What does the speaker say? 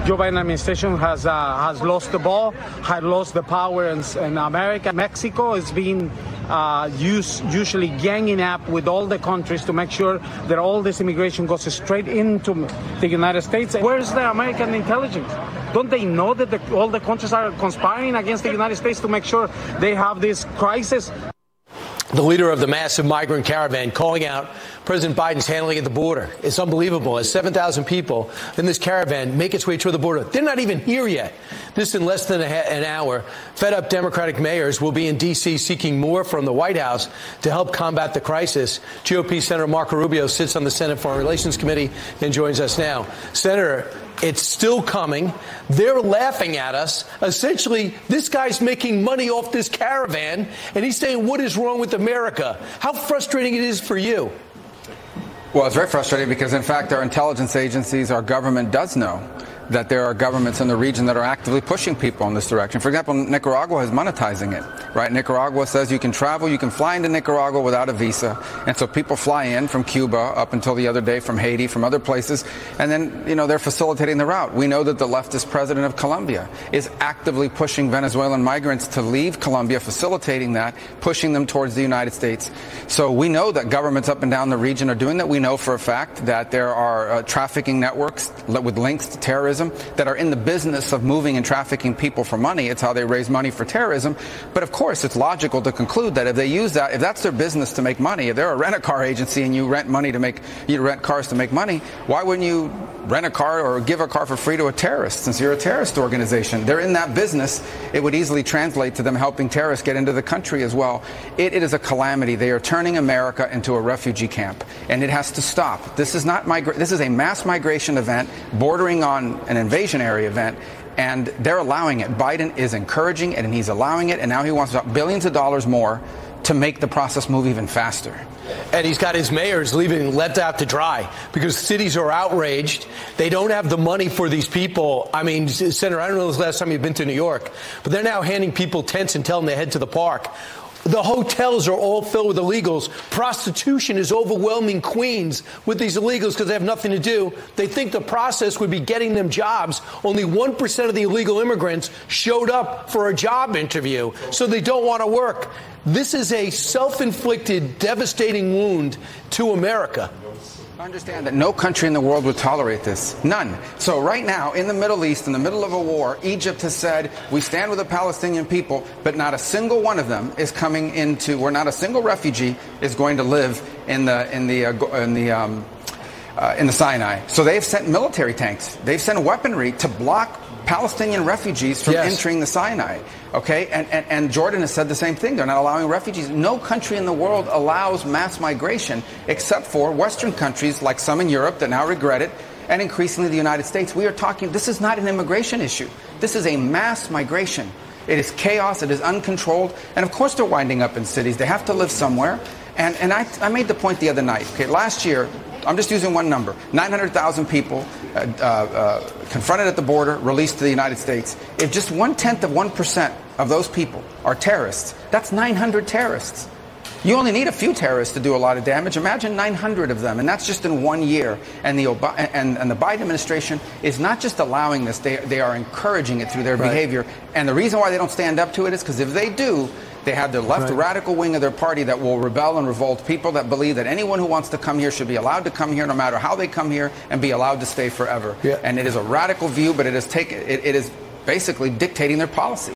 Joe Biden administration has lost the ball, had lost the power in America. Mexico is being usually ganging up with all the countries to make sure that all this immigration goes straight into the United States. Where's the American intelligence? Don't they know that all the countries are conspiring against the United States to make sure they have this crisis? The leader of the massive migrant caravan calling out President Biden's handling at the border. It's unbelievable. As 7,000 people in this caravan make its way toward the border. They're not even here yet. This in less than an hour. Fed-up Democratic mayors will be in D.C. seeking more from the White House to help combat the crisis. GOP Senator Marco Rubio sits on the Senate Foreign Relations Committee and joins us now. Senator, it's still coming. They're laughing at us. Essentially, this guy's making money off this caravan, and he's saying, what is wrong with America? How frustrating it is for you? Well, it's very frustrating because, in fact, our intelligence agencies, our government does know that there are governments in the region that are actively pushing people in this direction. For example, Nicaragua is monetizing it, right? Nicaragua says you can travel, you can fly into Nicaragua without a visa. And so people fly in from Cuba up until the other day, from Haiti, from other places. And then, they're facilitating the route. We know that the leftist president of Colombia is actively pushing Venezuelan migrants to leave Colombia, facilitating that, pushing them towards the United States. So we know that governments up and down the region are doing that. We know for a fact that there are trafficking networks with links to terrorism that are in the business of moving and trafficking people for money. It's how they raise money for terrorism. But of course, it's logical to conclude that if they use that, if that's their business to make money, if they're a rent-a-car agency and you rent cars to make money, why wouldn't you rent a car or give a car for free to a terrorist? Since you're a terrorist organization, they're in that business. It would easily translate to them helping terrorists get into the country as well. It is a calamity. They are turning America into a refugee camp, and it has to stop. This is not this is a mass migration event bordering on an invasionary event, and they're allowing it. Biden is encouraging it, and he's allowing it, and now he wants billions of dollars more to make the process move even faster. And he's got his mayors left out to dry because cities are outraged. They don't have the money for these people. I mean, Senator, I don't know the last time you've been to New York, but they're now handing people tents and telling them to head to the park. The hotels are all filled with illegals. Prostitution is overwhelming Queens with these illegals because they have nothing to do. They think the process would be getting them jobs. Only 1% of the illegal immigrants showed up for a job interview, so they don't want to work. This is a self-inflicted, devastating wound to America. Understand that no country in the world would tolerate this. None. So right now, in the Middle East, in the middle of a war, Egypt has said, we stand with the Palestinian people, but not a single one of them is coming into, where not a single refugee is going to live in the Sinai. So they've sent military tanks. They've sent weaponry to block Palestinian refugees from entering the Sinai. Okay, and Jordan has said the same thing. They're not allowing refugees. No country in the world allows mass migration except for Western countries like some in Europe that now regret it, and increasingly the United States. We are talking, this is not an immigration issue. This is a mass migration. It is chaos. It is uncontrolled. And of course they're winding up in cities. They have to live somewhere. And I made the point the other night. Okay, last year, I'm just using one number, 900,000 people confronted at the border, released to the United States. If just 1% of those people are terrorists, that's 900 terrorists. You only need a few terrorists to do a lot of damage. Imagine 900 of them, and that's just in 1 year. And the Biden administration is not just allowing this, they are encouraging it through their behavior. And the reason why they don't stand up to it is because if they do, they have the left radical wing of their party that will rebel and revolt, people that believe that anyone who wants to come here should be allowed to come here no matter how they come here and be allowed to stay forever. And it is a radical view, but it is basically dictating their policy.